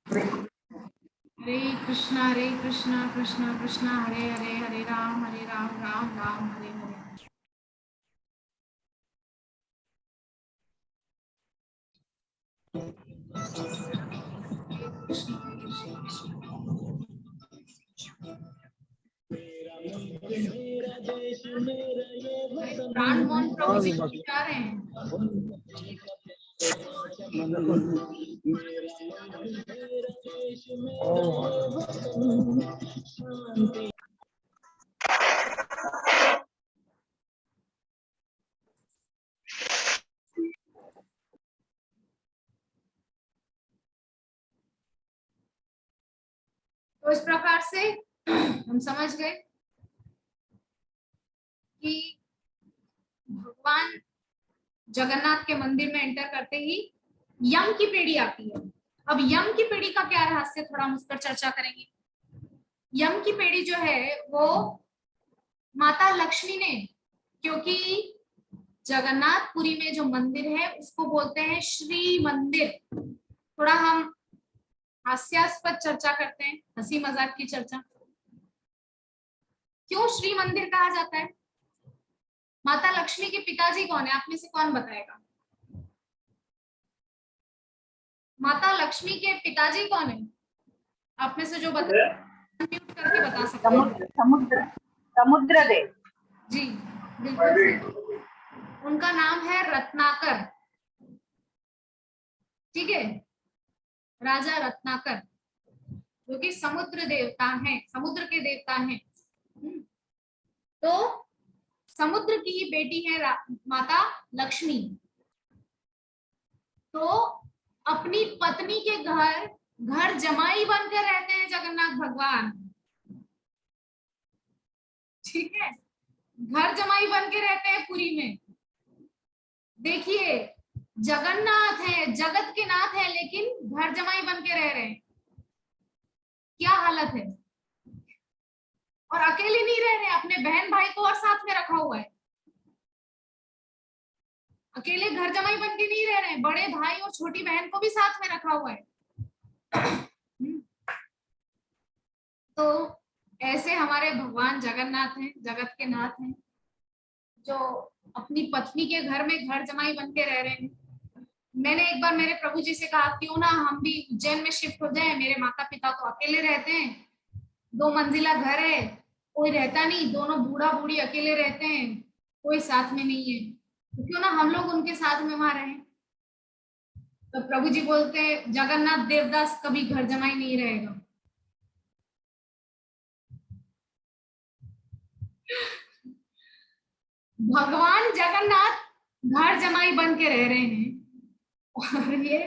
हरे कृष्णा कृष्णा कृष्णा हरे हरे, हरे राम राम राम हरे हरे। प्राण मोहन प्रभु जी जा रहे हैं। तो इस प्रकार से हम समझ गए कि भगवान जगन्नाथ के मंदिर में एंटर करते ही यम की पीढ़ी आती है। अब यम की पीढ़ी का क्या रहस्य, थोड़ा हम उस पर चर्चा करेंगे। यम की पीढ़ी जो है वो माता लक्ष्मी ने, क्योंकि जगन्नाथपुरी में जो मंदिर है उसको बोलते हैं श्री मंदिर। थोड़ा हम हास्यास्पद चर्चा करते हैं, हंसी मजाक की चर्चा। क्यों श्री मंदिर कहा जाता है? माता लक्ष्मी के पिताजी कौन है? आप में से कौन बताएगा? माता लक्ष्मी के पिताजी कौन है? आप में से जो म्यूट करके बता सकते हैं। समुद्रदेव जी बिल्कुल सही। उनका नाम है रत्नाकर। ठीक है, राजा रत्नाकर, जो कि समुद्र देवता हैं, समुद्र के देवता हैं। तो समुद्र की बेटी है माता लक्ष्मी। तो अपनी पत्नी के घर जमाई बनकर रहते हैं जगन्नाथ भगवान। ठीक है, घर जमाई बन के रहते हैं पुरी में। देखिए, जगन्नाथ है, जगत के नाथ है, लेकिन घर जमाई बन के रह रहे हैं। क्या हालत है। और अकेले नहीं रह रहे, अपने बहन भाई को और साथ में रखा हुआ है। अकेले घर जमाई बन के नहीं रह रहे हैं, बड़े भाई और छोटी बहन को भी साथ में रखा हुआ है। तो ऐसे हमारे भगवान जगन्नाथ हैं, जगत के नाथ हैं, जो अपनी पत्नी के घर में घर जमाई बन के रह रहे हैं। मैंने एक बार मेरे प्रभु जी से कहा, क्यों ना हम भी उज्जैन में शिफ्ट हो जाएं। मेरे माता पिता तो अकेले रहते हैं, 2 मंजिला घर है, कोई रहता नहीं, दोनों बूढ़ा बूढ़ी अकेले रहते हैं, कोई साथ में नहीं है, तो क्यों ना हम लोग उनके साथ में वहां रहें। तो प्रभु जी बोलते हैं, जगन्नाथ देवदास कभी घर जमाई नहीं रहेगा। भगवान जगन्नाथ घर जमाई बन के रह रहे हैं, और ये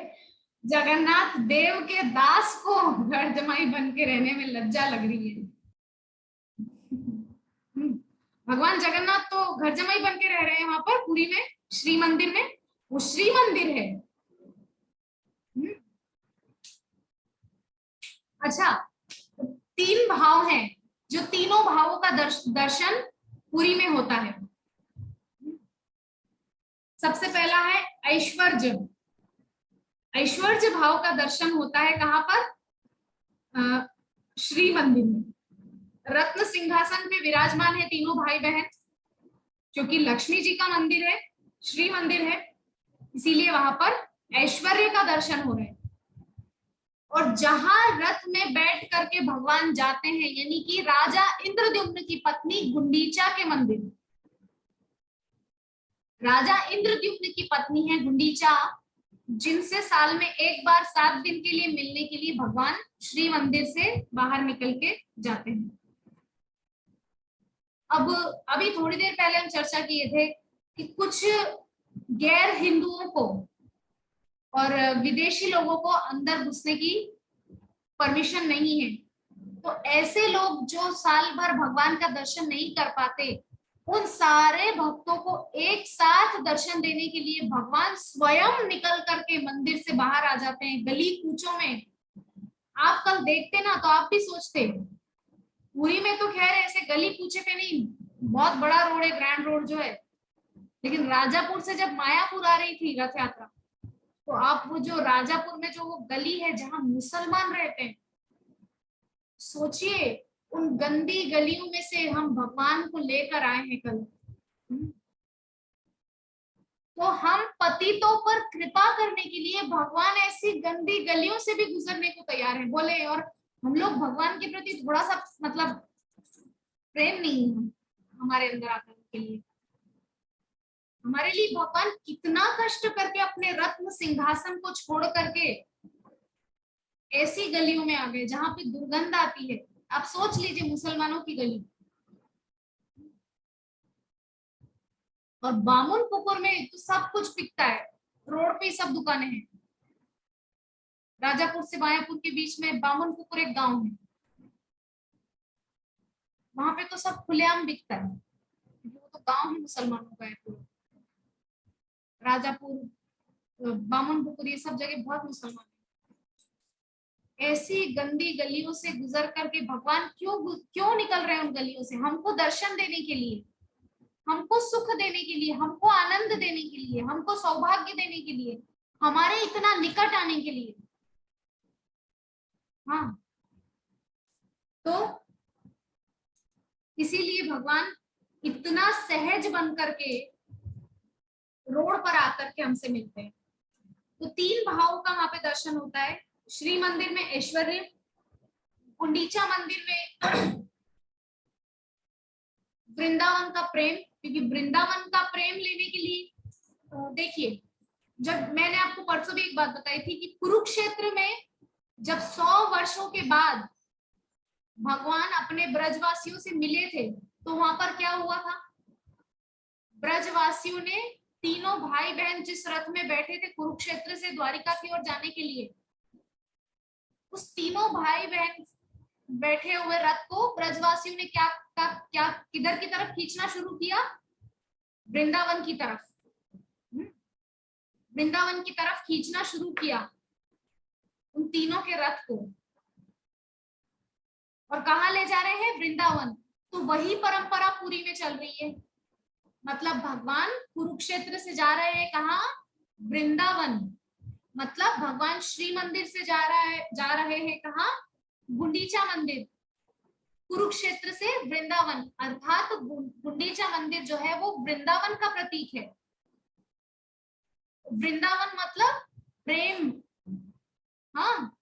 जगन्नाथ देव के दास को घर जमाई बन के रहने में लज्जा लग रही है। भगवान जगन्नाथ तो घर जमाई बन के रह रहे हैं वहां पर पुरी में, श्री मंदिर में। वो श्री मंदिर है। अच्छा, 3 भाव हैं, जो तीनों भावों का दर्शन पुरी में होता है। सबसे पहला है ऐश्वर्य। ऐश्वर्य भाव का दर्शन होता है कहां पर? श्री मंदिर में। रत्न सिंहासन में विराजमान है तीनों भाई बहन, क्योंकि लक्ष्मी जी का मंदिर है, श्री मंदिर है, इसीलिए वहां पर ऐश्वर्य का दर्शन हो रहे हैं। और जहां रथ में बैठ करके भगवान जाते हैं, यानी कि राजा इंद्रद्युम्न की पत्नी गुंडीचा के मंदिर। राजा इंद्रद्युम्न की पत्नी है गुंडीचा, जिनसे साल में एक बार 7 दिन के लिए मिलने के लिए भगवान श्री मंदिर से बाहर निकल के जाते हैं। अब अभी थोड़ी देर पहले हम चर्चा किए थे कि कुछ गैर हिंदुओं को और विदेशी लोगों को अंदर घुसने की परमिशन नहीं है। तो ऐसे लोग जो साल भर भगवान का दर्शन नहीं कर पाते, उन सारे भक्तों को एक साथ दर्शन देने के लिए भगवान स्वयं निकल करके मंदिर से बाहर आ जाते हैं, गली कूचों में। आप कल देखते ना तो आप भी सोचते, पुरी में तो खैर ऐसे गली कूचे पे नहीं, बहुत बड़ा रोड है, ग्रैंड रोड जो है, लेकिन राजापुर से जब मायापुर आ रही थी रथ यात्रा, तो आप वो जो राजापुर में जो वो गली है जहां मुसलमान रहते हैं, सोचिए उन गंदी गलियों में से हम भगवान को लेकर आए हैं कल। तो हम पतितों पर कृपा करने के लिए भगवान ऐसी गंदी गलियों से भी गुजरने को तैयार है बोले। और हम लोग भगवान के प्रति थोड़ा सा मतलब प्रेम नहीं है हमारे अंदर आकर के लिए। हमारे लिए भगवान कितना कष्ट करके अपने रत्न सिंहासन को छोड़ करके ऐसी गलियों में आ गए जहां पे दुर्गंध आती है। आप सोच लीजिए मुसलमानों की गली। और बामुनपुकुर में तो सब कुछ बिकता है, रोड पे सब दुकानें हैं। राजापुर से मायापुर के बीच में बामुनपुकुर एक गांव है, वहां पे तो सब खुलेआम बिकता है। वो तो गांव ही मुसलमानों का है पूरा। राजापुर, बामुनपुकुर, ये सब जगह बहुत मुसलमान है। ऐसी गंदी गलियों से गुजर करके भगवान क्यों क्यों निकल रहे हैं उन गलियों से? हमको दर्शन देने के लिए, हमको सुख देने के लिए, हमको आनंद देने के लिए, हमको सौभाग्य देने के लिए, हमारे इतना निकट आने के लिए। हाँ, तो इसीलिए भगवान इतना सहज बन करके रोड पर आकर के हमसे मिलते हैं। तो तीन भावों का वहां पे दर्शन होता है। श्री मंदिर में ऐश्वर्य, गुंडीचा मंदिर में वृंदावन का प्रेम, क्योंकि वृंदावन का प्रेम लेने के लिए देखिए, जब मैंने आपको परसों भी एक बात बताई थी कि कुरुक्षेत्र में जब 100 वर्षों के बाद भगवान अपने ब्रजवासियों से मिले थे, तो वहां पर क्या हुआ था? ब्रजवासियों ने, तीनों भाई बहन जिस रथ में बैठे थे कुरुक्षेत्र से द्वारिका की ओर जाने के लिए, उस तीनों भाई बहन बैठे हुए रथ को ब्रजवासियों ने क्या किधर की तरफ खींचना शुरू किया? वृंदावन की तरफ। वृंदावन की तरफ खींचना शुरू किया उन तीनों के रथ को। और कहाँ ले जा रहे हैं? वृंदावन। तो वही परंपरा पूरी में चल रही है। मतलब भगवान कुरुक्षेत्र से जा रहे हैं कहाँ? वृंदावन। मतलब भगवान श्री मंदिर से जा रहे हैं कहाँ? गुंडीचा मंदिर। कुरुक्षेत्र से वृंदावन, अर्थात गुंडीचा मंदिर जो है वो वृंदावन का प्रतीक है। वृंदावन मतलब प्रेम, हाँ,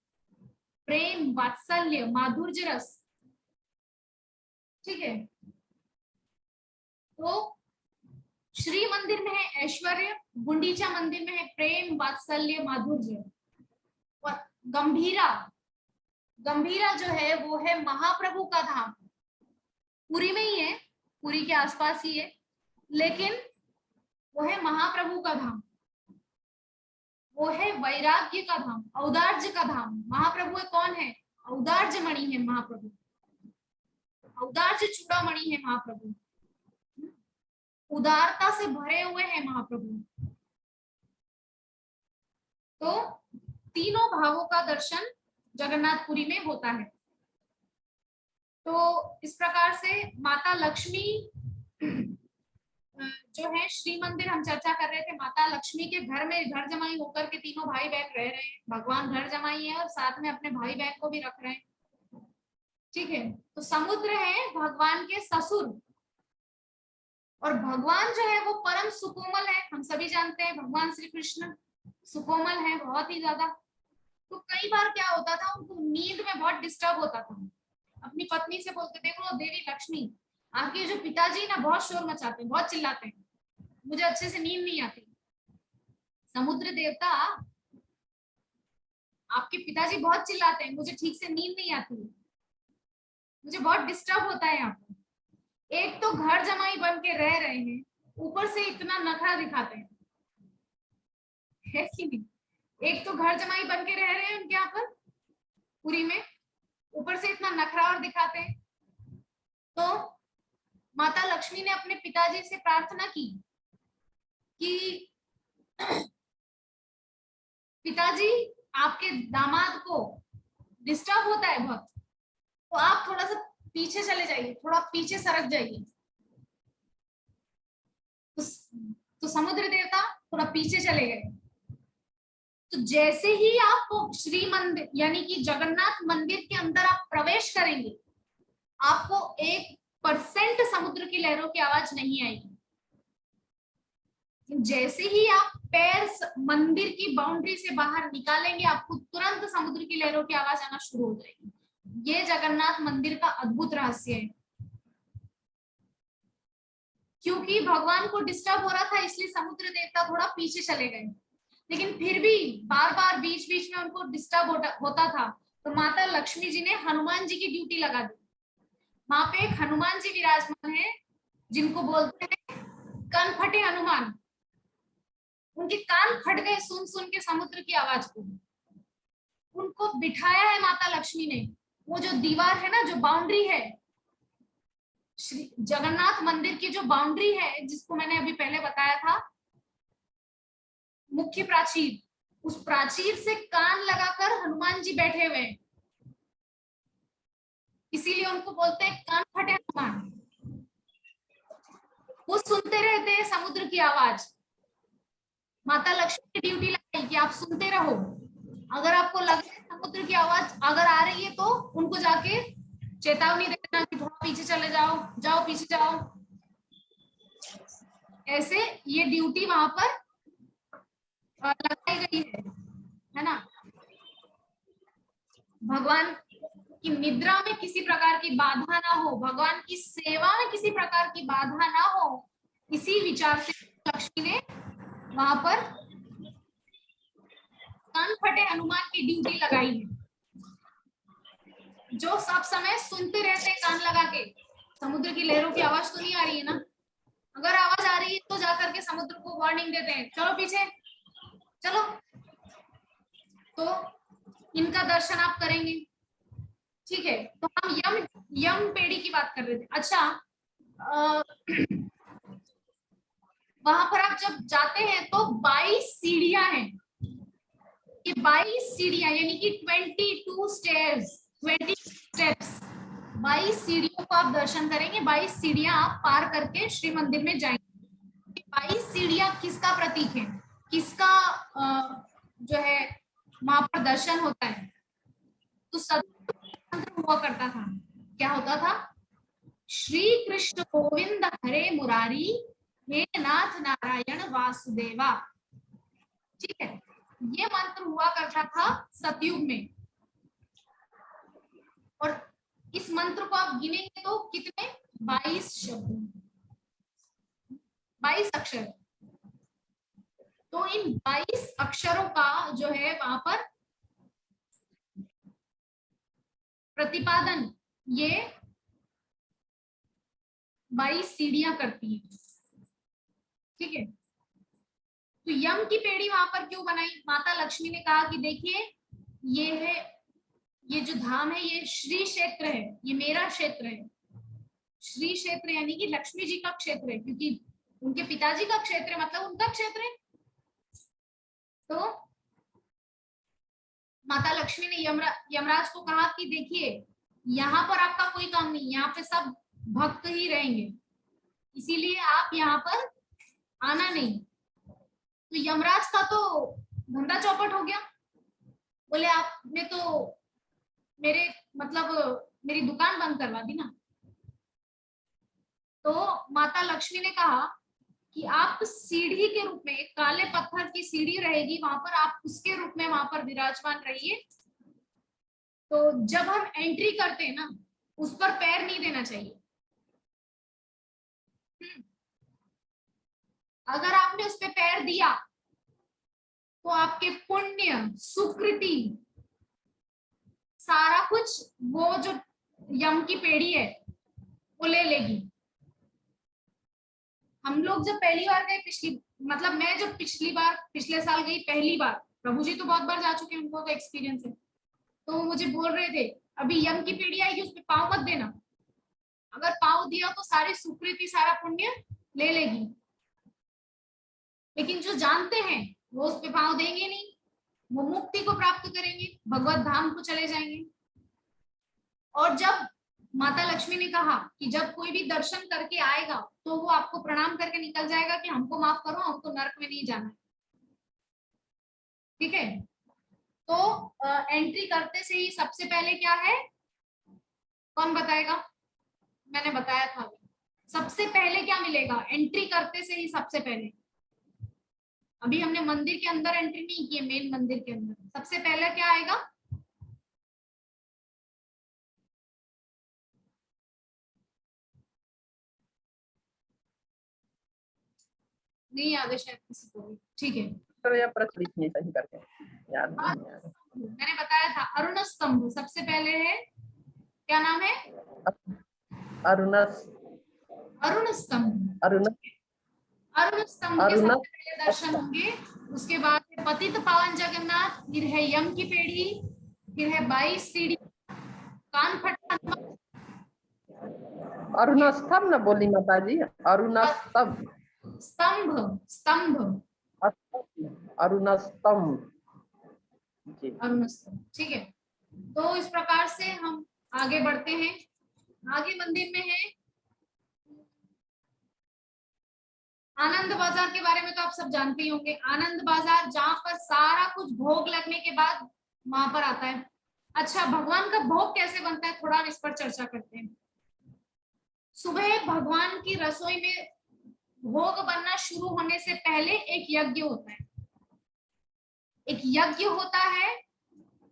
प्रेम, वात्सल्य, माधुर्य रस। ठीक है। तो श्री मंदिर में है ऐश्वर्य, गुंडीचा मंदिर में है प्रेम, वात्सल्य, माधुर्य। और गंभीरा, गंभीरा जो है वो है महाप्रभु का धाम। पुरी में ही है, पुरी के आसपास ही है, लेकिन वो है महाप्रभु का धाम। वो है वैराग्य का धाम, औदार्य का धाम। महाप्रभु कौन है? औदार्य मणि है महाप्रभु, औदार्य चूड़ामणि है महाप्रभु, उदारता से भरे हुए हैं महाप्रभु। तो तीनों भावों का दर्शन जगन्नाथपुरी में होता है। तो इस प्रकार से माता लक्ष्मी जो है, श्री मंदिर हम चर्चा कर रहे थे, माता लक्ष्मी के घर में घर जमाई होकर के तीनों भाई बहन रह रहे हैं। भगवान घर जमाई है और साथ में अपने भाई बहन को भी रख रहे हैं। ठीक है। तो समुद्र है भगवान के ससुर, और भगवान जो है वो परम सुकोमल है। हम सभी जानते हैं भगवान श्री कृष्ण सुकोमल है बहुत ही ज्यादा। तो कई बार क्या होता था, उनको नींद में बहुत डिस्टर्ब होता था। अपनी पत्नी से बोलते, देखो देवी लक्ष्मी, आपके जो पिताजी ना बहुत शोर मचाते हैं, बहुत चिल्लाते हैं, मुझे अच्छे से नींद नहीं आती। समुद्र देवता, आपके पिताजी बहुत चिल्लाते हैं, मुझे ठीक से नींद नहीं आती, मुझे बहुत डिस्टर्ब होता है यहाँ पर। एक तो घर जमाई बन के रह रहे हैं, ऊपर से इतना नखरा दिखाते हैं, है कि नहीं? एक तो घर जमाई बन के रह रहे हैं उनके यहाँ पर पुरी में, ऊपर से इतना नखरा और दिखाते हैं। तो माता लक्ष्मी ने अपने पिताजी से प्रार्थना की कि पिताजी, आपके दामाद को डिस्टर्ब होता है बहुत, तो आप थोड़ा सा पीछे चले जाइए, थोड़ा पीछे सरक जाइए। तो समुद्र देवता थोड़ा पीछे चले गए। तो जैसे ही आप श्री मंदिर यानी कि जगन्नाथ मंदिर के अंदर आप प्रवेश करेंगे, आपको 1% समुद्र की लहरों की आवाज नहीं आएगी। जैसे ही आप पैर मंदिर की बाउंड्री से बाहर निकालेंगे, आपको तुरंत समुद्र की लहरों की आवाज आना शुरू हो जाएगी। ये जगन्नाथ मंदिर का अद्भुत रहस्य है। क्योंकि भगवान को डिस्टर्ब हो रहा था, इसलिए समुद्र देवता थोड़ा पीछे चले गए, लेकिन फिर भी बार बार बीच बीच में उनको डिस्टर्ब होता था। तो माता लक्ष्मी जी ने हनुमान जी की ड्यूटी लगा दी। वहां पे एक हनुमान जी विराजमान है, जिनको बोलते हैं कनफटे हनुमान। उनके कान फट गए सुन सुन के समुद्र की आवाज को। उनको बिठाया है माता लक्ष्मी ने। वो जो दीवार है ना, जो बाउंड्री है, श्री जगन्नाथ मंदिर की जो बाउंड्री है, जिसको मैंने अभी पहले बताया था, मुख्य प्राचीर, उस प्राचीर से कान लगाकर हनुमान जी बैठे हुए हैं, इसीलिए उनको बोलते हैं कान फटे हनुमान। वो सुनते रहते हैं समुद्र की आवाज। माता लक्ष्मी की ड्यूटी लगाई कि आप सुनते रहो। अगर आपको लगे समुद्र की आवाज अगर आ रही है, तो उनको जाके चेतावनी देना कि थोड़ा पीछे चले जाओ, जाओ पीछे जाओ। ऐसे ये ड्यूटी वहां पर लगाई गई है ना। भगवान की निद्रा में किसी प्रकार की बाधा ना हो, भगवान की सेवा में किसी प्रकार की बाधा ना हो, इसी विचार से लक्ष्मी ने वहां पर कान फटे हनुमान की ड्यूटी लगाई है, जो सब समय सुनते रहते कान लगा के। समुद्र की लहरों की आवाज तो नहीं आ रही है ना। अगर आवाज आ रही है तो जाकर के समुद्र को वार्निंग देते हैं, चलो पीछे चलो। तो इनका दर्शन आप करेंगे। ठीक है, तो हम यम पेड़ी की बात कर रहे थे। अच्छा, वहां पर आप जब जाते हैं तो 22 सीढ़ियां हैं। ये 22 सीढ़ियां यानी कि 22 स्टेयर्स, 20 स्टेप्स, 22 सीढ़ियों को आप दर्शन करेंगे। 22 सीढ़ियां आप पार करके श्री मंदिर में जाएंगे। 22 सीढ़ियां किसका प्रतीक है, किसका जो है वहां पर दर्शन होता है? तो मंत्र हुआ करता था। क्या होता था? श्री कृष्ण गोविंद हरे मुरारी, हे नाथ नारायण वासुदेवा। ठीक है, ये मंत्र हुआ करता था सतयुग में। और इस मंत्र को आप गिनेंगे तो कितने? 22 शब्द, 22 अक्षर। तो इन 22 अक्षरों का जो है वहां पर प्रतिपादन ये 22 सीढ़ियां करती है। ठीक है, तो यम की पेड़ी वहां पर क्यों बनाई? माता लक्ष्मी ने कहा कि देखिए, ये है, ये जो धाम है ये श्री क्षेत्र है, ये मेरा क्षेत्र है। श्री क्षेत्र यानी कि लक्ष्मी जी का क्षेत्र है, क्योंकि उनके पिताजी का क्षेत्र है, मतलब उनका क्षेत्र है। तो माता लक्ष्मी ने यमराज को कहा कि देखिए, यहाँ पर आपका कोई काम नहीं, यहाँ पे सब भक्त ही रहेंगे, इसीलिए आप यहाँ पर आना नहीं। तो यमराज का तो धंधा चौपट हो गया। बोले आपने तो मेरे मतलब मेरी दुकान बंद करवा दी ना। तो माता लक्ष्मी ने कहा कि आप सीढ़ी के रूप में, एक काले पत्थर की सीढ़ी रहेगी वहां पर, आप उसके रूप में वहां पर विराजमान रहिए। तो जब हम एंट्री करते हैं ना, उस पर पैर नहीं देना चाहिए। अगर आपने उस पर पैर दिया तो आपके पुण्य, सुकृति, सारा कुछ वो जो यम की पेड़ी है वो ले लेगी। हम लोग जब पहली बार गए, मतलब मैं जब पिछले साल गई पहली बार, प्रभु जी तो बहुत बार जा चुके हैं, उनको तो एक्सपीरियंस है। तो वो मुझे बोल रहे थे अभी यम की पेड़ी आएगी, उस पर पाँव मत देना। अगर पाँव दिया तो सारी सुकृति, सारा पुण्य ले लेगी। लेकिन जो जानते हैं वो उस पे पाँव देंगे नहीं, वो मुक्ति को प्राप्त करेंगे, भगवत धाम को चले जाएंगे। और जब माता लक्ष्मी ने कहा कि जब कोई भी दर्शन करके आएगा तो वो आपको प्रणाम करके निकल जाएगा कि हमको माफ करो, हमको नरक में नहीं जाना है। ठीक है, तो एंट्री करते से ही सबसे पहले क्या है, कौन बताएगा? मैंने बताया था अभी। सबसे पहले क्या मिलेगा एंट्री करते से ही? सबसे पहले, अभी हमने मंदिर के अंदर एंट्री नहीं की है, मेन मंदिर के अंदर सबसे पहले क्या आएगा? नहीं याद है शायद किसी को भी, ठीक है। तो या प्रश्न लिखने सही करके याद हाँ, नहीं आ रहा। मैंने बताया था अरुण स्तंभ सबसे पहले है, क्या नाम है? अरुणस अरुण स्तंभ। अरुण अरुण स्तंभ के अरुण सबसे पहले दर्शन होंगे। उसके बाद है पतित पावन जगन्नाथ, फिर है यम की पेढ़ी, फिर है 22 सीढ़ी, कान फटा हनुमान। अरुणस्तंभ न बोली माता जी, अरुणस्तंभ स्तंभ, स्तंभ, अरुणस्तंभ जी। अरुण स्तंभ, ठीक है। तो इस प्रकार से हम आगे बढ़ते हैं। आगे मंदिर में है आनंद बाजार के बारे में तो आप सब जानते ही होंगे। आनंद बाजार जहां पर सारा कुछ भोग लगने के बाद वहां पर आता है। अच्छा, भगवान का भोग कैसे बनता है, थोड़ा हम इस पर चर्चा करते हैं। सुबह भगवान की रसोई में भोग बनना शुरू होने से पहले एक यज्ञ होता है। एक यज्ञ होता है,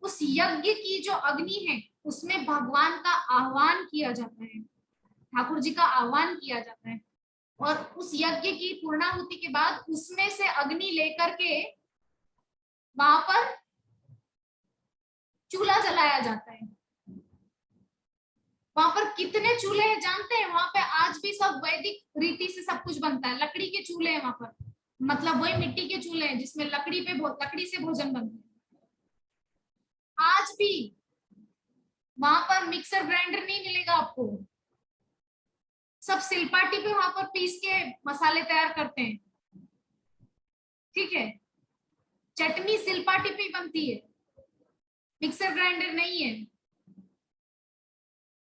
उस यज्ञ की जो अग्नि है उसमें भगवान का आह्वान किया जाता है, ठाकुर जी का आह्वान किया जाता है। और उस यज्ञ की पूर्णाहुति के बाद उसमें से अग्नि लेकर के वहां पर चूल्हा जलाया जाता है। वहां पर कितने चूल्हे हैं जानते हैं? वहां पे आज भी सब वैदिक रीति से सब कुछ बनता है। लकड़ी के चूल्हे हैं वहां पर, मतलब वही मिट्टी के चूल्हे हैं जिसमें लकड़ी से भोजन बनता है। आज भी वहां पर मिक्सर ग्राइंडर नहीं मिलेगा आपको, सब सिलपाटी पे वहां पर पीस के मसाले तैयार करते हैं, ठीक है। चटनी सिलपाटी पे बनती है, मिक्सर ग्राइंडर नहीं है।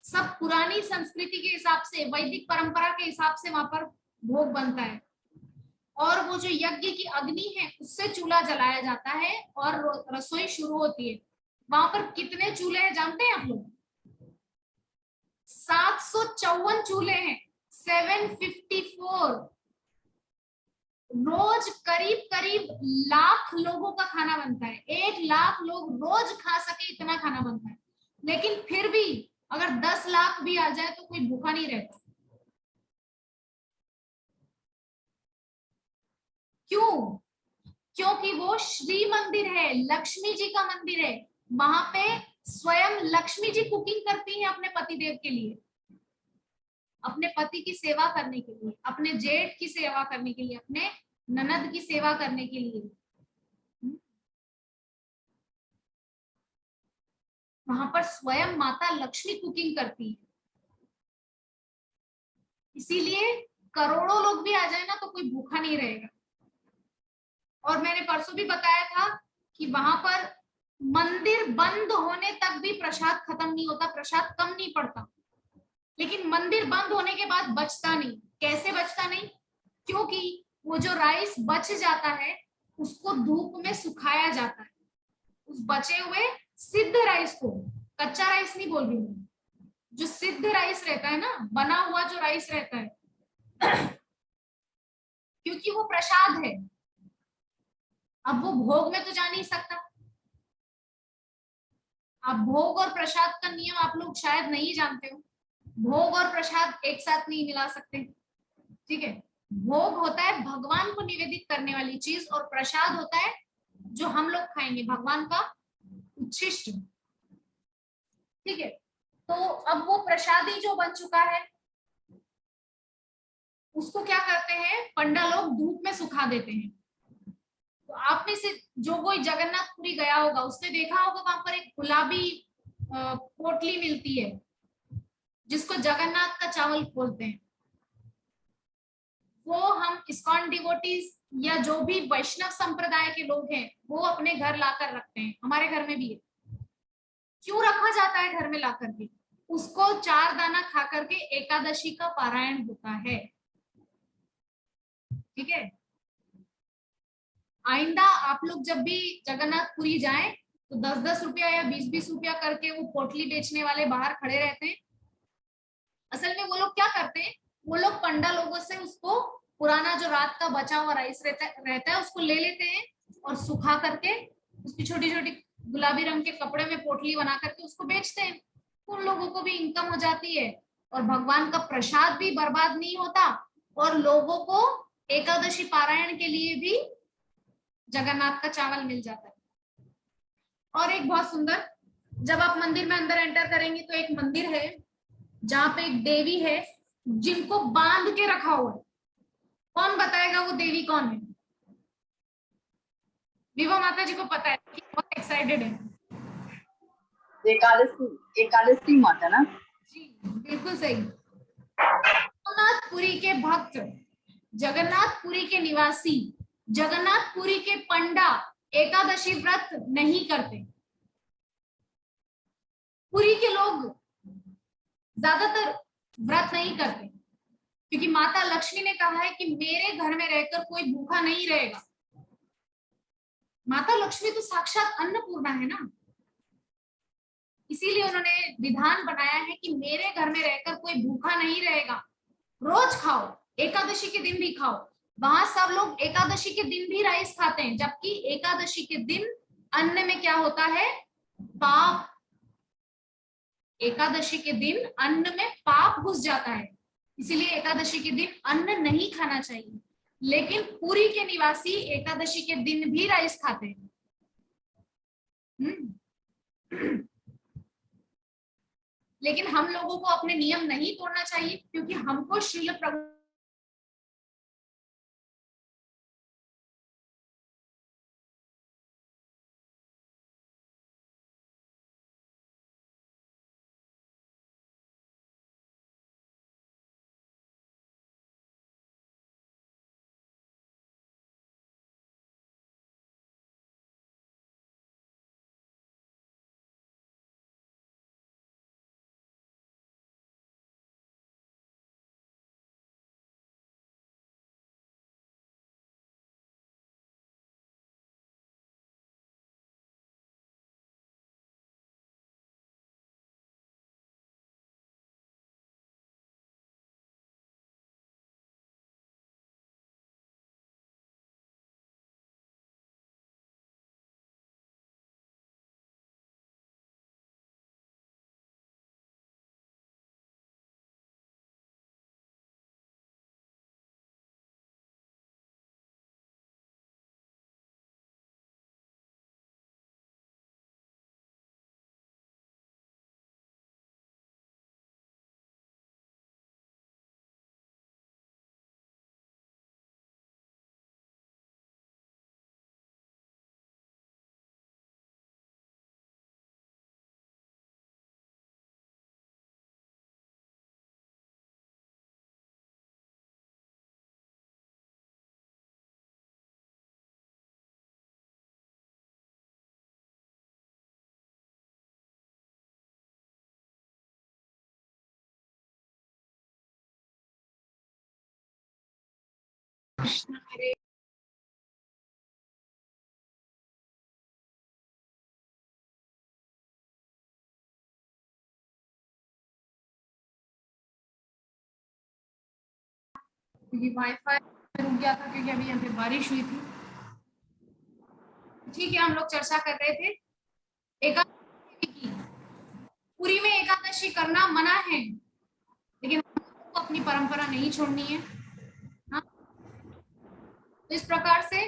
सब पुरानी संस्कृति के हिसाब से, वैदिक परंपरा के हिसाब से वहां पर भोग बनता है। और वो जो यज्ञ की अग्नि है उससे चूल्हा जलाया जाता है और रसोई शुरू होती है। वहां पर कितने चूल्हे हैं जानते हैं आप लोग? 754 चूल्हे हैं, 754। रोज करीब करीब लाख लोगों का खाना बनता है। 1 लाख लोग रोज खा सके इतना खाना बनता है। लेकिन फिर भी अगर 10 लाख भी आ जाए तो कोई भूखा नहीं रहता। क्यों? क्योंकि वो श्री मंदिर है, लक्ष्मी जी का मंदिर है। वहां पे स्वयं लक्ष्मी जी कुकिंग करती हैं अपने पतिदेव के लिए, अपने पति की सेवा करने के लिए, अपने जेठ की सेवा करने के लिए, अपने ननद की सेवा करने के लिए। वहां पर स्वयं माता लक्ष्मी कुकिंग करती है। इसीलिए करोड़ों लोग भी आ जाए ना तो कोई भूखा नहीं रहेगा। और मैंने परसों भी बताया था कि वहां पर मंदिर बंद होने तक भी प्रसाद खत्म नहीं होता, प्रसाद कम नहीं पड़ता। लेकिन मंदिर बंद होने के बाद बचता नहीं। कैसे बचता नहीं? क्योंकि वो जो राइस बच जाता है उसको धूप में सुखाया जाता है। उस बचे हुए सिद्ध राइस को, कच्चा राइस नहीं बोल रही हूँ, जो सिद्ध राइस रहता है ना, बना हुआ जो राइस रहता है क्योंकि वो प्रसाद है, अब वो भोग में तो जा नहीं सकता। आप भोग और प्रसाद का नियम आप लोग शायद नहीं जानते हो। भोग और प्रसाद एक साथ नहीं मिला सकते, ठीक है। भोग होता है भगवान को निवेदित करने वाली चीज और प्रसाद होता है जो हम लोग खाएंगे, भगवान का उच्छिष्ट, ठीक है। तो अब वो प्रसादी जो बन चुका है उसको क्या करते हैं पंडा लोग धूप में सुखा देते हैं। तो आप में से जो कोई जगन्नाथपुरी गया होगा उसने देखा होगा वहां पर एक गुलाबी पोटली मिलती है जिसको जगन्नाथ का चावल बोलते हैं। वो हम इस्कॉन डिवोटीज या जो भी वैष्णव संप्रदाय के लोग हैं वो अपने घर लाकर रखते हैं। हमारे घर में भी है। क्यों रखा जाता है घर में ला करके? उसको 4 दाना खा करके एकादशी का पारायण होता है, ठीक है। आइंदा आप लोग जब भी जगन्नाथपुरी जाएं तो 10-10 रुपया या 20-20 रुपया करके वो पोटली बेचने वाले बाहर खड़े रहते हैं। असल में वो लोग क्या करते हैं, वो लोग पंडा लोगों से उसको पुराना जो रात का बचा हुआ राइस रहता है उसको ले लेते हैं और सुखा करके उसकी छोटी छोटी गुलाबी रंग के कपड़े में पोटली बना करके उसको बेचते हैं। उन लोगों को भी इनकम हो जाती है और भगवान का प्रसाद भी बर्बाद नहीं होता और लोगों को एकादशी पारायण के लिए भी जगन्नाथ का चावल मिल जाता है। और एक बहुत सुंदर, जब आप मंदिर में अंदर एंटर करेंगे तो एक मंदिर है जहां पे एक देवी है जिनको बांध के रखा हुआ है। कौन बताएगा वो देवी कौन है? विभा माता जी को पता है, बहुत एक्साइटेड है। एकादशी एकादशी माता ना? जी बिल्कुल सही। जगन्नाथपुरी के भक्त, जगन्नाथपुरी के निवासी, जगन्नाथपुरी के पंडा एकादशी व्रत नहीं करते। पुरी के लोग ज्यादातर व्रत नहीं करते क्योंकि माता लक्ष्मी ने कहा है कि मेरे घर में रहकर कोई भूखा नहीं रहेगा। माता लक्ष्मी तो साक्षात अन्नपूर्णा है ना, इसीलिए उन्होंने विधान बनाया है कि मेरे घर में रहकर कोई भूखा नहीं रहेगा, रोज खाओ, एकादशी के दिन भी खाओ। वहां सब लोग एकादशी के दिन भी राइस खाते हैं, जबकि एकादशी के दिन अन्न में क्या होता है, पाप। एकादशी के दिन अन्न में पाप घुस जाता है, इसीलिए एकादशी के दिन अन्न नहीं खाना चाहिए। लेकिन पुरी के निवासी एकादशी के दिन भी राइस खाते हैं। लेकिन हम लोगों को अपने नियम नहीं तोड़ना चाहिए क्योंकि हमको श्रील प्रभु कृष्ण हरे क्योंकि वाईफाई रुक गया था क्योंकि अभी यहाँ पे बारिश हुई थी। ठीक है, हम लोग चर्चा कर रहे थे एकादशी की। पुरी में एकादशी करना मना है लेकिन हमको अपनी परंपरा नहीं छोड़नी है। हाँ? तो इस प्रकार से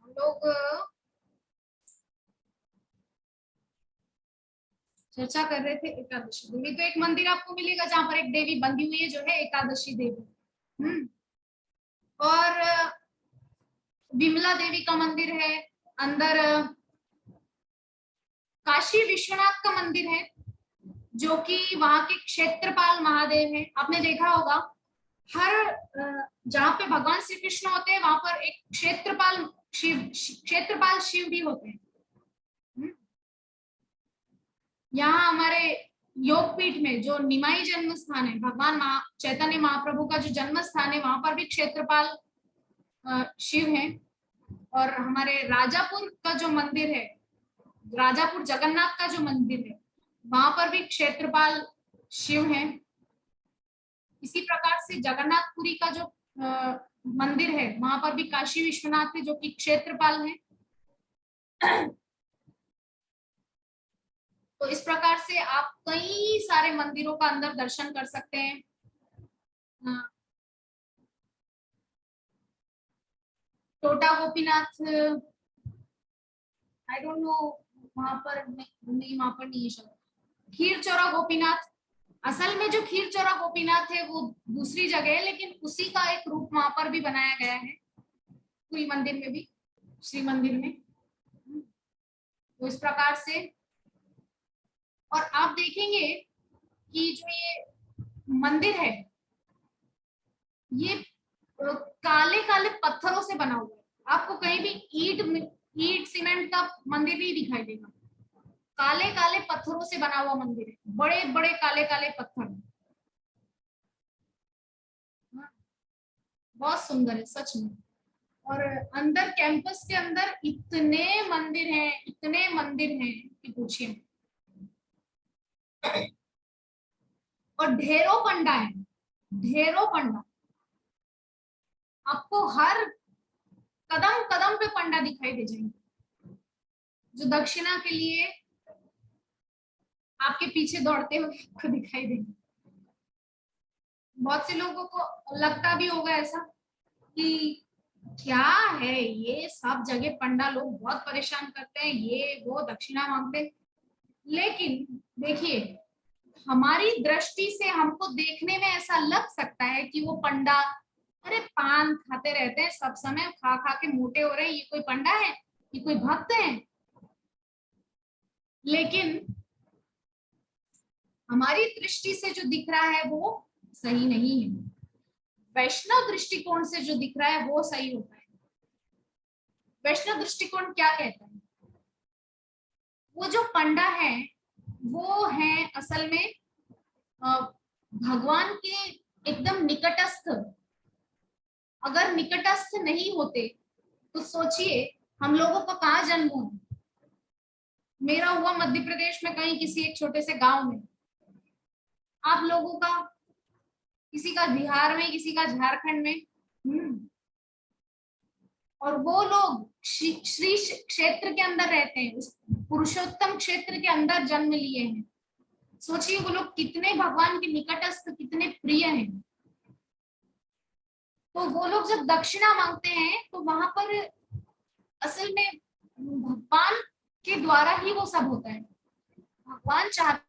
हम लोग चर्चा कर रहे थे एकादशी देवी। तो एक मंदिर आपको मिलेगा जहां पर एक देवी बंधी हुई है जो है एकादशी देवी। और विमला देवी का मंदिर है अंदर। काशी विश्वनाथ का मंदिर है जो कि वहां के क्षेत्रपाल महादेव है। आपने देखा होगा हर जहां पे भगवान श्री कृष्ण होते हैं वहां पर एक क्षेत्रपाल शिव भी होते हैं। यहाँ हमारे योगपीठ में जो निमाई जन्म स्थान है, भगवान चैतन्य महाप्रभु का जो जन्म स्थान है, वहां पर भी क्षेत्रपाल शिव हैं। और हमारे राजापुर का जो मंदिर है, राजापुर जगन्नाथ का जो मंदिर है, वहां पर भी क्षेत्रपाल शिव हैं। इसी प्रकार से जगन्नाथपुरी का जो मंदिर है, वहां पर भी काशी विश्वनाथ है जो कि क्षेत्रपाल हैं। तो इस प्रकार से आप कई सारे मंदिरों का अंदर दर्शन कर सकते हैं। टोटा गोपीनाथ, आई डोंट नो, वहां पर नहीं, वहां पर नहीं है शायद। खीर चोरा गोपीनाथ, असल में जो खीर चोरा गोपीनाथ है वो दूसरी जगह है, लेकिन उसी का एक रूप वहां पर भी बनाया गया है, पूरी मंदिर में भी, श्री मंदिर में। तो इस प्रकार से, और आप देखेंगे कि जो ये मंदिर है, ये काले काले पत्थरों से बना हुआ है। आपको कहीं भी ईट सीमेंट का मंदिर नहीं दिखाई देगा, काले काले पत्थरों से बना हुआ मंदिर है, बड़े बड़े काले काले पत्थर, बहुत सुंदर है सच में। और अंदर कैंपस के अंदर इतने मंदिर हैं, इतने मंदिर हैं कि पूछिए। और ढेरों पंडा है, ढेरों पंडा, आपको हर कदम कदम पे पंडा दिखाई दे जाएंगे, जो दक्षिणा के लिए आपके पीछे दौड़ते हुए आपको दिखाई देंगे। बहुत से लोगों को लगता भी होगा ऐसा कि क्या है ये, सब जगह पंडा लोग बहुत परेशान करते हैं, ये वो दक्षिणा मांगते हैं। लेकिन देखिए, हमारी दृष्टि से हमको देखने में ऐसा लग सकता है कि वो पंडा, अरे पान खाते रहते हैं सब समय, खा खा के मोटे हो रहे हैं, ये कोई पंडा है, ये कोई भक्त है। लेकिन हमारी दृष्टि से जो दिख रहा है वो सही नहीं है, वैष्णव दृष्टिकोण से जो दिख रहा है वो सही होता है। वैष्णव दृष्टिकोण क्या कहता है? वो जो पंडा है वो है असल में भगवान के एकदम निकटस्थ। अगर निकटस्थ नहीं होते तो सोचिए हम लोगों का कहाँ जन्म हुआ। मेरा हुआ मध्य प्रदेश में कहीं किसी एक छोटे से गांव में, आप लोगों का किसी का बिहार में, किसी का झारखंड में। और वो लोग श्री क्षेत्र के अंदर रहते हैं, उस पुरुषोत्तम क्षेत्र के अंदर जन्म लिए हैं। सोचिए वो लोग कितने भगवान के निकटस्थ, कितने प्रिय हैं। तो वो लोग जब दक्षिणा मांगते हैं तो वहां पर असल में भगवान के द्वारा ही वो सब होता है। भगवान चाहते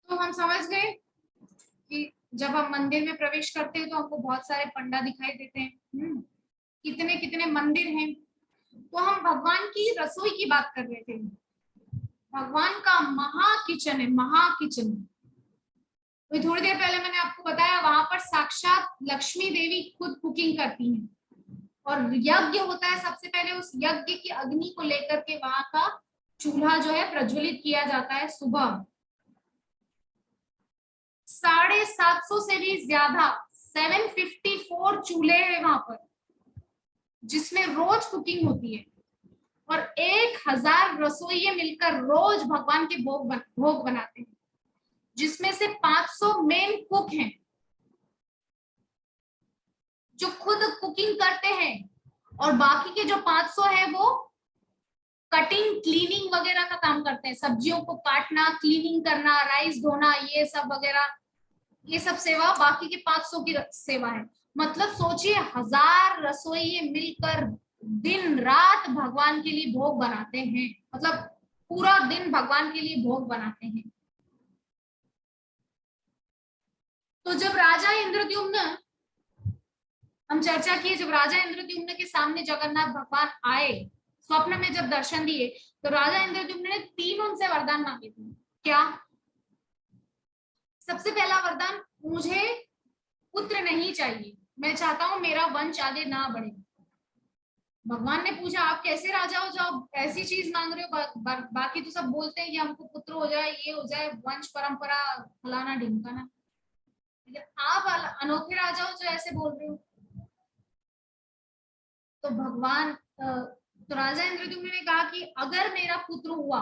तो हम समझ गए कि जब हम मंदिर में प्रवेश करते हैं तो हमको बहुत सारे पंडा दिखाई देते हैं। कितने कितने मंदिर हैं। तो हम भगवान की रसोई की बात कर रहे थे। भगवान का महा किचन है, महा किचन। तो थोड़ी देर पहले मैंने आपको बताया वहां पर साक्षात लक्ष्मी देवी खुद कुकिंग करती हैं, और यज्ञ होता है। सबसे पहले उस यज्ञ की अग्नि को लेकर के वहां का चूल्हा जो है प्रज्वलित किया जाता है सुबह। 750 से भी ज्यादा 754 चूल्हे हैं वहां पर, जिसमें रोज कुकिंग होती है। और 1000 रसोइये मिलकर रोज भगवान के भोग बनाते हैं, जिसमें से 500 मेन कुक हैं जो खुद कुकिंग करते हैं, और बाकी के जो 500 है वो कटिंग, क्लीनिंग वगैरह का काम करते हैं। सब्जियों को काटना, क्लीनिंग करना, राइस धोना, ये सब वगैरह, ये सब सेवा बाकी के 500 की सेवा है। मतलब सोचिए 1000 रसोइये मिलकर दिन रात भगवान के लिए भोग बनाते हैं, मतलब पूरा दिन भगवान के लिए भोग बनाते हैं। तो जब राजा इंद्रद्युम्न, हम चर्चा किए, जब राजा इंद्रद्युम्न के सामने जगन्नाथ भगवान आए, स्वप्न में जब दर्शन दिए, तो राजा इंद्रद्युम्न ने 3 उनसे वरदान मांगे थे। क्या? सबसे पहला वरदान, मुझे पुत्र नहीं चाहिए, मैं चाहता हूं मेरा वंश आगे ना बढ़े। भगवान ने पूछा आप कैसे राजा हो जो आप ऐसी चीज मांग रहे हो? बाकी तो सब बोलते हैं कि हमको पुत्र हो जाए, ये हो जाए, वंश परंपरा फलाना ढिमकाना, लेकिन आप अनोखे राजा हो जो ऐसे बोल रहे हो। तो भगवान तो राजा इंद्रद्युम्न ने कहा कि अगर मेरा पुत्र हुआ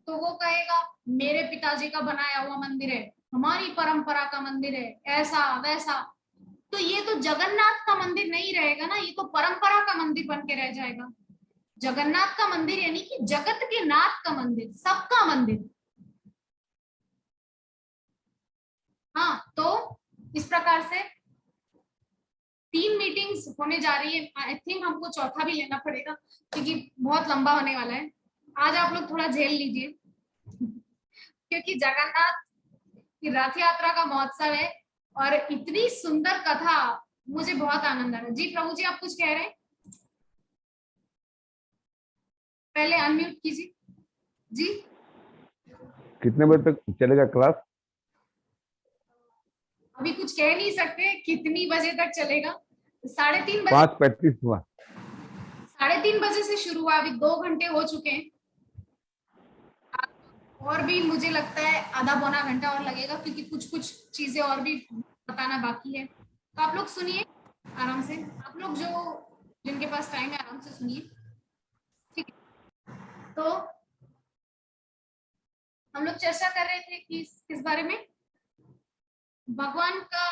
तो वो कहेगा मेरे पिताजी का बनाया हुआ मंदिर है, हमारी परंपरा का मंदिर है, ऐसा वैसा। तो ये तो जगन्नाथ का मंदिर नहीं रहेगा ना, ये तो परंपरा का मंदिर बन के रह जाएगा। जगन्नाथ का मंदिर यानी कि जगत के नाथ का मंदिर, सबका मंदिर। हाँ, तो इस प्रकार से 3 मीटिंग्स होने जा रही है। आई थिंक हमको चौथा भी लेना पड़ेगा क्योंकि बहुत लंबा होने वाला है। आज आप लोग थोड़ा झेल लीजिए क्योंकि जगन्नाथ की रथ यात्रा का महोत्सव है और इतनी सुंदर कथा, मुझे बहुत आनंद आ रहा है। जी प्रभु जी, आप कुछ कह रहे हैं? पहले अनम्यूट कीजिए जी। कितने बजे तक चलेगा क्लास? अभी कुछ कह नहीं सकते कितनी बजे तक चलेगा। 3:30 बजे, 5:35 हुआ। 3:30 बजे से शुरू हुआ, अभी 2 घंटे हो चुके हैं और भी मुझे लगता है आधा पौना घंटा और लगेगा क्योंकि कुछ कुछ चीजें और भी बताना बाकी है। तो आप लोग सुनिए आराम से, आप लोग जो जिनके पास टाइम है आराम से सुनिए, ठीक है? तो हम लोग चर्चा कर रहे थे कि किस बारे में? भगवान का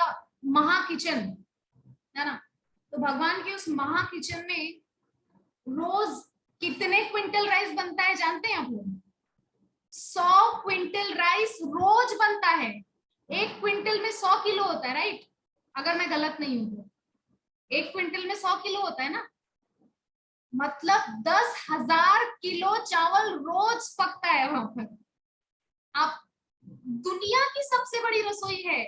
महा किचन है ना। तो भगवान के उस महा किचन में रोज कितने क्विंटल राइस बनता है जानते हैं आप लोग? 100 क्विंटल राइस रोज बनता है। 1 क्विंटल में 100 किलो होता है, राइट? अगर मैं गलत नहीं हूं तो 1 क्विंटल में 100 किलो होता है ना, मतलब 10,000 किलो चावल रोज पकता है वहां पर। आप, दुनिया की सबसे बड़ी रसोई है,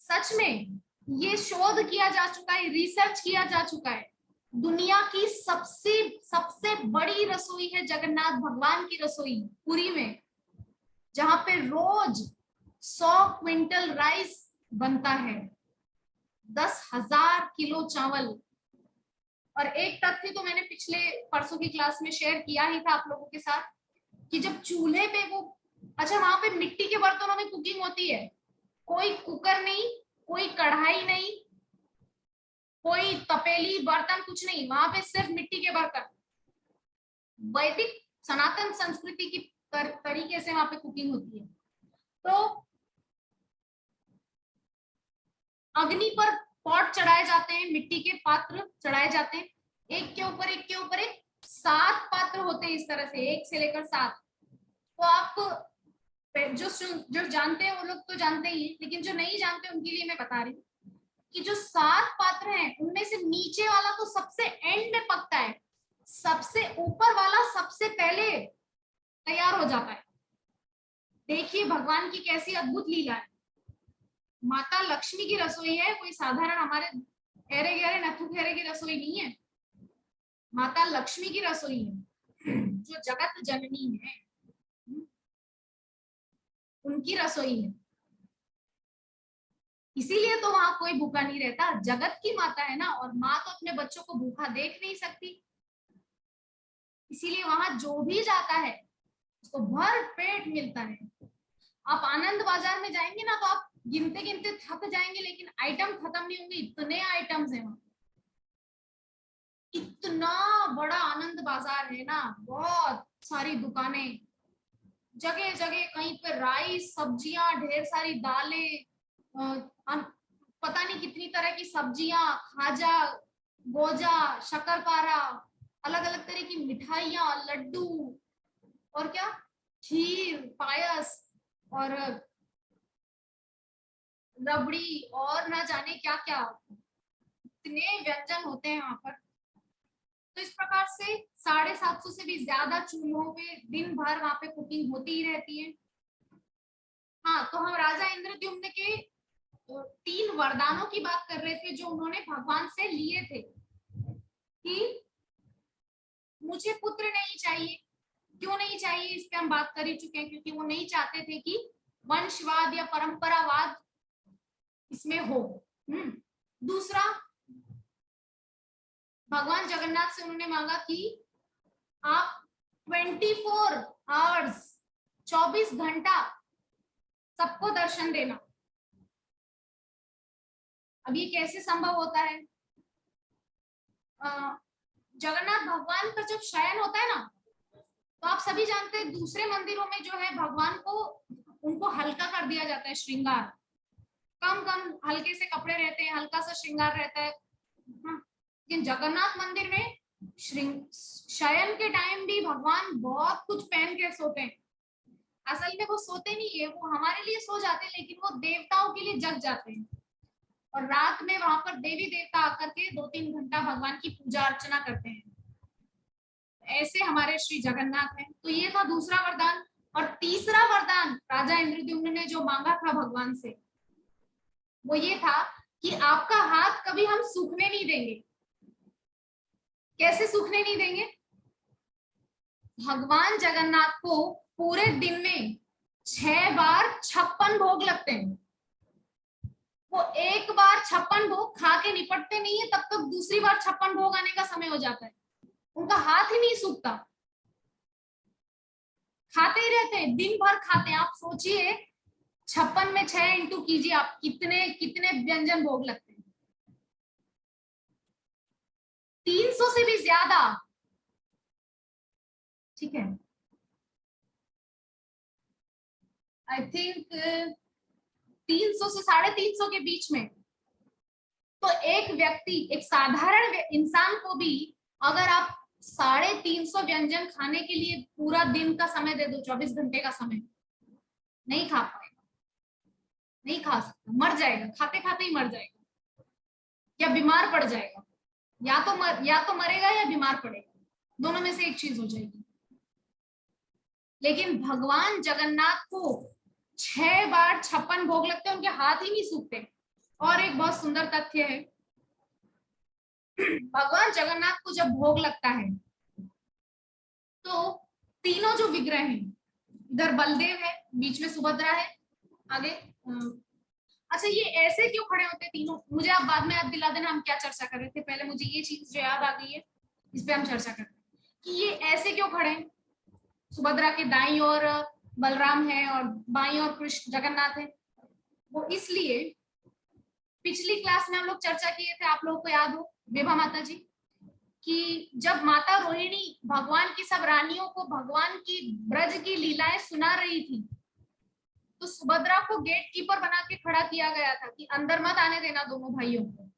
सच में ये शोध किया जा चुका है, रिसर्च किया जा चुका है। दुनिया की सबसे सबसे बड़ी रसोई है जगन्नाथ भगवान की रसोई पुरी में, जहां पे रोज 100 क्विंटल राइस बनता है, 10,000 किलो चावल। और एक तथ्य तो मैंने पिछले परसों की क्लास में शेयर किया ही था आप लोगों के साथ कि जब चूल्हे पे वो, अच्छा वहां पे मिट्टी के बर्तनों में कुकिंग होती है, कोई कुकर नहीं, कोई कढ़ाई नहीं, कोई तपेली बर्तन कुछ नहीं, वहां पे सिर्फ मिट्टी के बर्तन। वैदिक सनातन संस्कृति की तरीके से वहां पे कुकिंग होती है। तो अग्नि पर पॉट चढ़ाए जाते हैं, मिट्टी के पात्र चढ़ाए जाते हैं, एक के ऊपर एक के ऊपर एक, 7 पात्र होते हैं इस तरह से, 1 से लेकर 7। तो आप जो जानते हैं वो लोग तो जानते ही हैं, लेकिन जो नहीं जानते उनके लिए मैं बता रही हूँ कि जो 7 पात्र हैं उनमें से नीचे वाला तो सबसे एंड में पकता है, सबसे ऊपर वाला सबसे पहले तैयार हो जाता है। देखिए भगवान की कैसी अद्भुत लीला है। माता लक्ष्मी की रसोई है, कोई साधारण हमारे ठहरे गहरे नथु ठहरे की रसोई नहीं है, माता लक्ष्मी की रसोई है, जो जगत जननी है उनकी रसोई है। इसीलिए तो वहां कोई भूखा नहीं रहता, जगत की माता है ना, और माँ तो अपने बच्चों को भूखा देख नहीं सकती, इसीलिए वहां जो भी जाता है उसको भर पेट मिलता है। आप आनंद बाजार में जाएंगे ना तो आप गिनते गिनते थक जाएंगे, लेकिन आइटम खत्म नहीं होंगे, इतने आइटम्स हैं वहां। इतना बड़ा आनंद बाजार है ना, बहुत सारी दुकानें, जगह जगह कहीं पे राइस, सब्जियां, ढेर सारी दालें, पता नहीं कितनी तरह की सब्जियां, खाजा, गोजा, शक्करपारा, अलग अलग तरह की मिठाइयां, लड्डू, और क्या, खीर, पायस और रबड़ी और ना जाने क्या क्या, इतने व्यंजन होते हैं वहां पर। तो इस प्रकार से 750 से भी ज्यादा चूल्हों पे दिन भर वहां पे कुकिंग होती ही रहती है। हाँ, तो हम राजा इंद्रद्युम्न के 3 वरदानों की बात कर रहे थे जो उन्होंने भगवान से लिए थे कि मुझे पुत्र नहीं चाहिए। क्यों नहीं चाहिए इस पे हम बात कर ही चुके हैं, क्योंकि वो नहीं चाहते थे कि वंशवाद या परंपरावाद इसमें हो। दूसरा, भगवान जगन्नाथ से उन्होंने मांगा कि आप 24 आवर्स 24 घंटा सबको दर्शन देना। अब ये कैसे संभव होता है? जगन्नाथ भगवान का जब शयन होता है ना, तो आप सभी जानते हैं दूसरे मंदिरों में जो है भगवान को उनको हल्का कर दिया जाता है, श्रृंगार कम हल्के से कपड़े रहते हैं, हल्का सा श्रृंगार रहता है। लेकिन जगन्नाथ मंदिर में शयन के टाइम भी भगवान बहुत कुछ पहन के सोते हैं। असल में वो सोते नहीं है, वो हमारे लिए सो जाते हैं, लेकिन वो देवताओं के लिए जग जाते हैं और रात में वहां पर देवी देवता आकर के 2-3 घंटा भगवान की पूजा अर्चना करते हैं। ऐसे हमारे श्री जगन्नाथ हैं। तो ये था दूसरा वरदान। और तीसरा वरदान राजा इंद्रद्युम्न ने जो मांगा था भगवान से, वो ये था कि आपका हाथ कभी हम सूखने नहीं देंगे। कैसे सूखने नहीं देंगे? भगवान जगन्नाथ को पूरे दिन में 6 बार 56 भोग लगते हैं। वो एक बार 56 भोग खा के निपटते नहीं है, तब तक दूसरी बार 56 भोग आने का समय हो जाता है। उनका हाथ ही नहीं सूखता, खाते ही रहते हैं, दिन भर खाते हैं। आप सोचिए 56 में 6 इंटू कीजिए आप, कितने कितने व्यंजन भोग लगते हैं। 300 से भी ज्यादा। ठीक है, आई थिंक 300 से 350 के बीच में। तो एक व्यक्ति, एक साधारण इंसान को भी अगर आप 350 व्यंजन खाने के लिए पूरा दिन का समय दे दो, 24 घंटे का समय, नहीं खा पाएगा, नहीं खा सकता, मर जाएगा, खाते खाते ही मर जाएगा या बीमार पड़ जाएगा। या तो मरेगा या बीमार पड़ेगा, दोनों में से एक चीज हो जाएगी। लेकिन भगवान जगन्नाथ को 6 बार 56 भोग लगते हैं, उनके हाथ ही नहीं सूखते। और एक बहुत सुंदर तथ्य है, भगवान जगन्नाथ को जब भोग लगता है तो तीनों जो विग्रह हैं, इधर बलदेव है, बीच में सुभद्रा है, आगे अच्छा ये ऐसे क्यों खड़े होते तीनों? मुझे आप बाद में याद दिला देना हम क्या चर्चा कर रहे थे। पहले मुझे ये चीज जो याद आ गई है, इस पे हम चर्चा करते हैं कि ये ऐसे क्यों खड़े हैं। सुभद्रा के दाईं ओर बलराम है और बाईं ओर कृष्ण जगन्नाथ है। वो इसलिए, पिछली क्लास में हम लोग चर्चा किए थे, आप लोगों को याद हो विभा माता जी, कि जब माता रोहिणी भगवान की सब रानियों को भगवान की ब्रज की लीलाएं सुना रही थी, तो सुभद्रा को गेट कीपर बना के खड़ा किया गया था कि अंदर मत आने देना दोनों भाइयों को।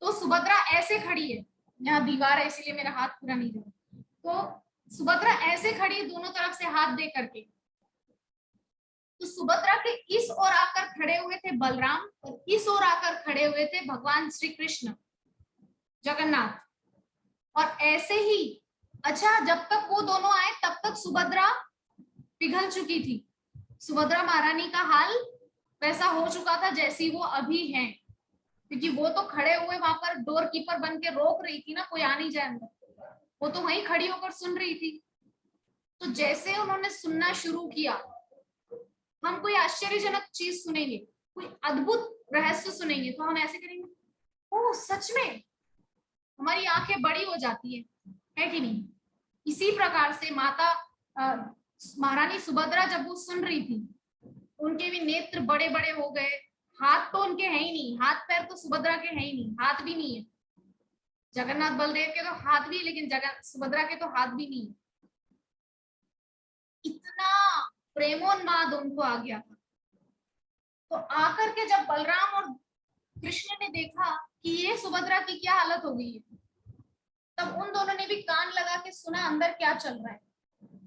तो सुभद्रा ऐसे खड़ी है, यहाँ दीवार है इसीलिए मेरा हाथ पूरा नहीं जा रहा। तो सुभद्रा ऐसे खड़ी है दोनों तरफ से हाथ दे करके। तो सुभद्रा के इस ओर आकर खड़े हुए थे बलराम और इस ओर आकर खड़े हुए थे भगवान श्री कृष्ण जगन्नाथ। और ऐसे ही, अच्छा जब तक वो दोनों आए तब तक सुभद्रा पिघल चुकी थी। सुभद्रा महारानी का हाल वैसा हो चुका था जैसी वो अभी है, क्योंकि वो तो खड़े हुए वहां पर डोर कीपर बन के रोक रही थी ना, कोई आ नहीं जाए अंदर, वो तो वहीं खड़ी होकर सुन रही थी। तो जैसे उन्होंने सुनना शुरू किया, हम कोई आश्चर्यजनक चीज सुनेंगे, कोई अद्भुत रहस्य सुनेंगे, तो हम ऐसे करेंगे, ओह सच में, हमारी आंखें बड़ी हो जाती है कि नहीं। इसी प्रकार से माता महारानी सुभद्रा जब वो सुन रही थी, उनके भी नेत्र बड़े बड़े हो गए। हाथ तो उनके है ही नहीं, हाथ पैर तो सुभद्रा के है ही नहीं, हाथ भी नहीं है। जगन्नाथ बलदेव के तो हाथ भी, लेकिन सुभद्रा के तो हाथ भी नहीं है। इतना प्रेमोन्माद उनको आ गया था। तो आकर के जब बलराम और कृष्ण ने देखा कि ये सुभद्रा की क्या हालत हो गई है, तब उन दोनों ने भी कान लगा के सुना अंदर क्या चल रहा है।